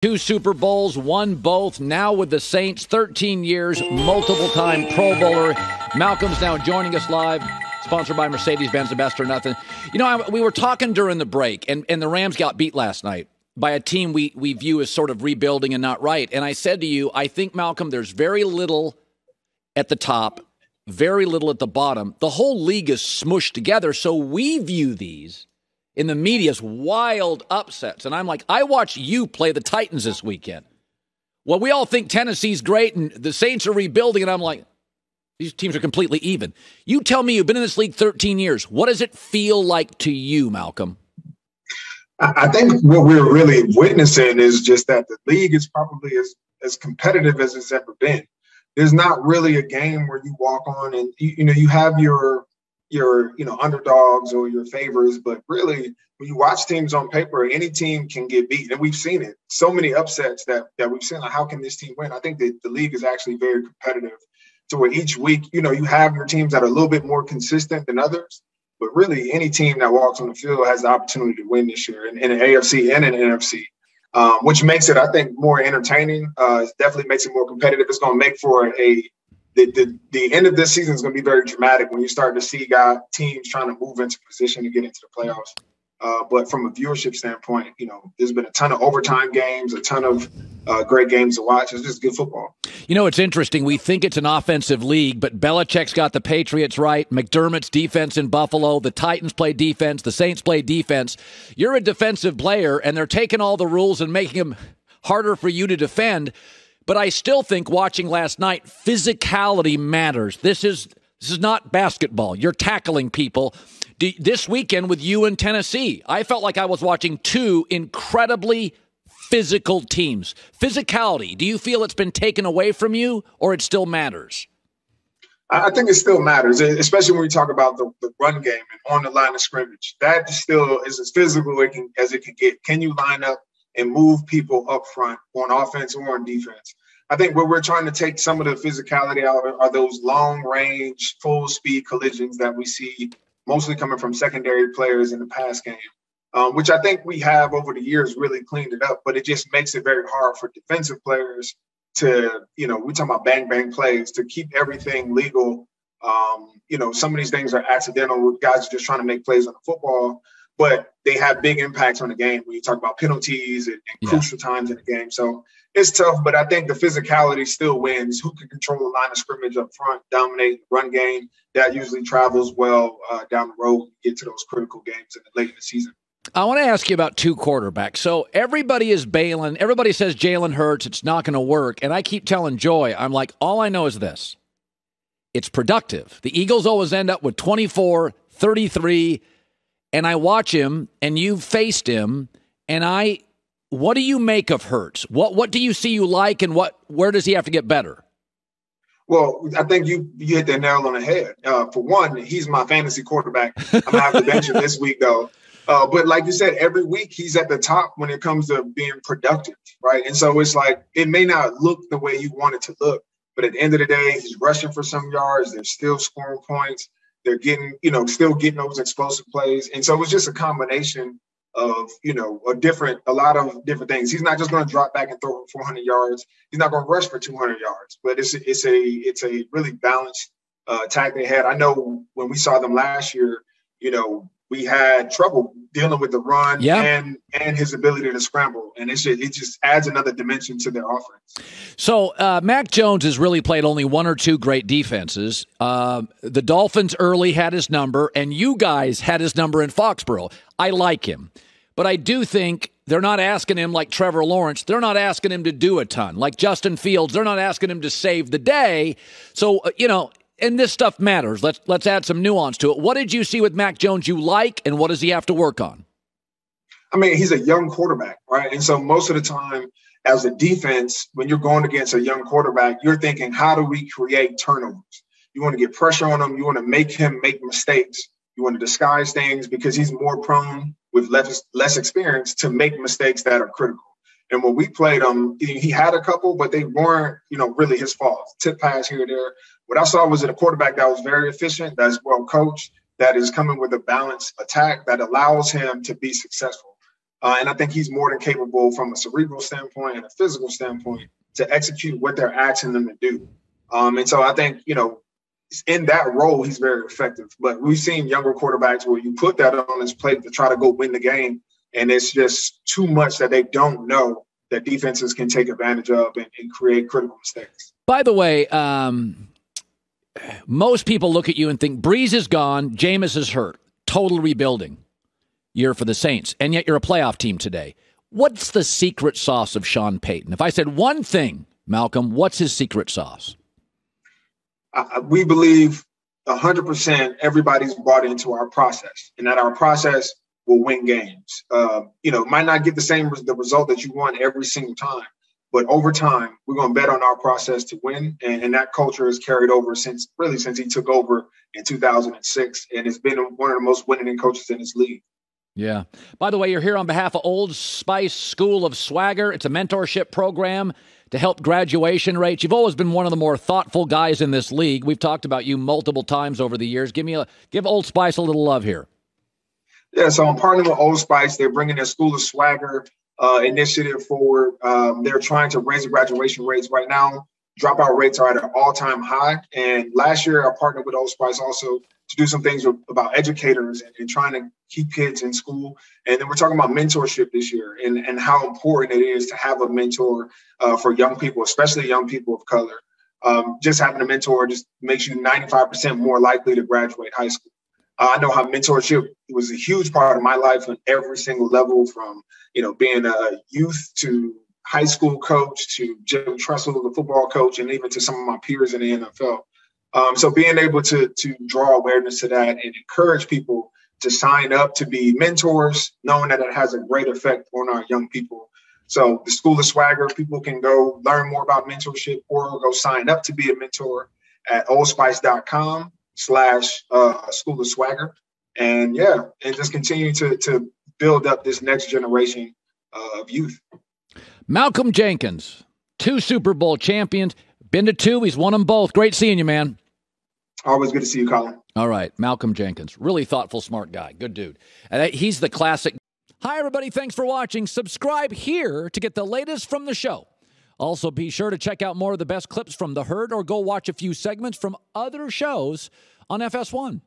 2 Super Bowls, won both, now with the Saints, 13 years, multiple-time Pro Bowler. Malcolm's now joining us live, sponsored by Mercedes-Benz, the best or nothing. You know, we were talking during the break, and the Rams got beat last night by a team we view as sort of rebuilding and not right. And I said to you, I think, Malcolm, there's very little at the top, very little at the bottom. The whole league is smushed together, so we view these in the media's wild upsets. And I'm like, I watched you play the Titans this weekend. Well, we all think Tennessee's great and the Saints are rebuilding, and I'm like, these teams are completely even. You tell me, you've been in this league 13 years. What does it feel like to you, Malcolm? I think what we're really witnessing is just that the league is probably as competitive as it's ever been. There's not really a game where you walk on and, you have your underdogs or your favors, but really when you watch teams on paper, any team can get beat. And we've seen it. So many upsets that we've seen. Like, how can this team win? I think that the league is actually very competitive to where each week, you have your teams that are a little bit more consistent than others, but really any team that walks on the field has the opportunity to win this year in an AFC and an NFC, which makes it, I think, more entertaining. It definitely makes it more competitive. It's going to make for the end of this season is going to be very dramatic when you start to see teams trying to move into position to get into the playoffs. But from a viewership standpoint, there's been a ton of overtime games, a ton of great games to watch. It's just good football. It's interesting. We think it's an offensive league, but Belichick's got the Patriots right. McDermott's defense in Buffalo. The Titans play defense. The Saints play defense. You're a defensive player, and they're taking all the rules and making them harder for you to defend. But I still think, watching last night, physicality matters. This is not basketball. You're tackling people. This weekend with you in Tennessee, I felt like I was watching 2 incredibly physical teams. Physicality, do you feel it's been taken away from you, or it still matters? I think it still matters, especially when we talk about the run game and on the line of scrimmage. That still is as physical as it can get. Can you line up and move people up front on offense or on defense? I think where we're trying to take some of the physicality out are those long-range, full-speed collisions that we see mostly coming from secondary players in the pass game, which I think we have over the years really cleaned it up, but it just makes it very hard for defensive players to, we're talking about bang-bang plays, to keep everything legal. Some of these things are accidental. Guys are just trying to make plays on the football, but they have big impacts on the game when you talk about penalties and crucial times in the game. So it's tough, but I think the physicality still wins. Who can control the line of scrimmage up front, dominate the run game? That usually travels well down the road when you get to those critical games late in the season. I want to ask you about 2 quarterbacks. So everybody is bailing. Everybody says Jalen Hurts, it's not going to work. And I keep telling Joy, I'm like, all I know is this. It's productive. The Eagles always end up with 24, 33, and I watch him, and you've faced him, and what do you make of Hurts? What do you see you like, and where does he have to get better? Well, I think you hit the nail on the head. For one, he's my fantasy quarterback. I'm going to have to bench him this week, though. But like you said, every week he's at the top when it comes to being productive, right? And so it's like it may not look the way you want it to look, but at the end of the day, he's rushing for some yards. They're still scoring points. They're getting, still getting those explosive plays. And so it's just a combination of, a lot of different things. He's not just going to drop back and throw for 400 yards. He's not going to rush for 200 yards, but it's a really balanced attack they had. I know when we saw them last year, we had trouble dealing with the run and his ability to scramble. And it just adds another dimension to their offense. So Mac Jones has really played only 1 or 2 great defenses. The Dolphins early had his number, and you guys had his number in Foxborough. I like him. But I do think they're not asking him like Trevor Lawrence. They're not asking him to do a ton. Like Justin Fields, they're not asking him to save the day. So, and this stuff matters. Let's add some nuance to it. What did you see with Mac Jones you like, and what does he have to work on? I mean, he's a young quarterback, right? And so most of the time as a defense, when you're going against a young quarterback, you're thinking, how do we create turnovers? You want to get pressure on him. You want to make him make mistakes. You want to disguise things because he's more prone with less experience to make mistakes that are critical. And when we played him, he had a couple, but they weren't, really his fault. Tip pass here or there. What I saw was a quarterback that was very efficient, that's well coached, that is coming with a balanced attack that allows him to be successful. And I think he's more than capable from a cerebral standpoint and a physical standpoint to execute what they're asking them to do. And so I think, in that role, he's very effective. But we've seen younger quarterbacks where you put that on his plate to try to go win the game, and it's just too much that they don't know that defenses can take advantage of and create critical mistakes. By the way, most people look at you and think Breeze is gone, Jameis is hurt, total rebuilding year for the Saints, and yet you're a playoff team today. What's the secret sauce of Sean Payton? If I said one thing, Malcolm, what's his secret sauce? We believe 100% everybody's bought into our process, and that our process will win games. Might not get the result that you want every single time, but over time, we're going to bet on our process to win, and that culture has carried over since he took over in 2006, and it's been one of the most winning coaches in this league. Yeah. By the way, you're here on behalf of Old Spice School of Swagger. It's a mentorship program to help graduation rates. You've always been one of the more thoughtful guys in this league. We've talked about you multiple times over the years. Give Old Spice a little love here. Yeah, so I'm partnering with Old Spice. They're bringing their School of Swagger initiative forward. They're trying to raise the graduation rates right now. Dropout rates are at an all-time high. And last year, I partnered with Old Spice also to do some things about educators and trying to keep kids in school. And then we're talking about mentorship this year and how important it is to have a mentor for young people, especially young people of color. Just having a mentor just makes you 95% more likely to graduate high school. I know how mentorship was a huge part of my life on every single level, from being a youth to high school coach to Jim Tressel, the football coach, and even to some of my peers in the NFL. So being able to draw awareness to that and encourage people to sign up to be mentors, knowing that it has a great effect on our young people. So the School of Swagger, people can go learn more about mentorship or go sign up to be a mentor at oldspice.com/School of Swagger. And just continue to build up this next generation of youth. Malcolm Jenkins, 2 Super Bowl champions, been to 2. He's won them both. Great seeing you, man. Always good to see you, Colin. All right. Malcolm Jenkins, really thoughtful, smart guy. Good dude. And he's the classic. Hi, everybody. Thanks for watching. Subscribe here to get the latest from the show. Also, be sure to check out more of the best clips from The Herd or go watch a few segments from other shows on FS1.